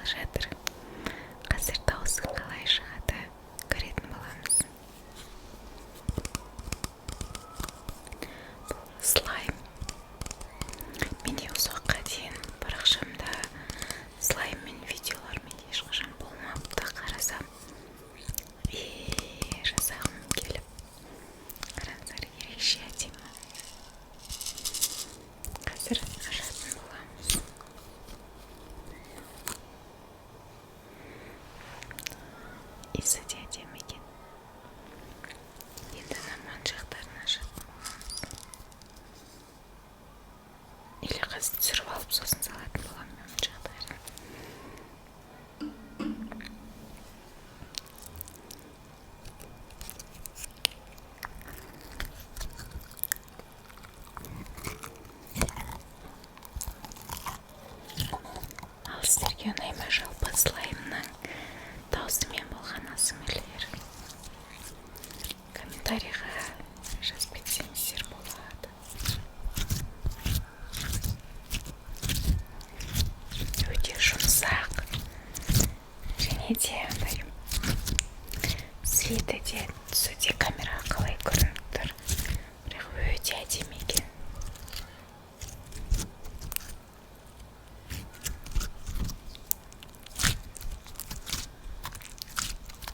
аяқталғалы жатыр. Қазір дауысы қалай шығады көретін боламыз. Бұл слайм. Менде ұзаққа дейін парақшамда слайммен видеолармен ешқашан болмапты. Қарасам жасағым келіп, қараңыздар, ерекше әдемі. Қазір ашатын боламыз. Иісі де әдемі екен. Енді ман жақтарын ашатын боламыз. Или қазір түсіріп алып сосын салатын боламын ман жақтарын. Ал сіздерге ұнай ма жалпы слаймның даусымен болған ASMR-лер? Комментарийға жазып кетсеңіздер болады. Өте жұмсақ және де светі де түсі де камераға қалай көрініп тұр, бірақ өте әдемі екен.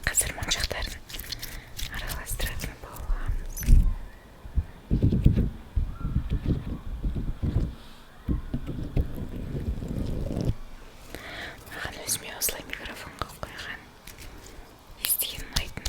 Қазір моншақтарын араластыратын боламыз. Маған өзіме осылай микрофонға қойған естіген ұнайтын.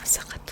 сағат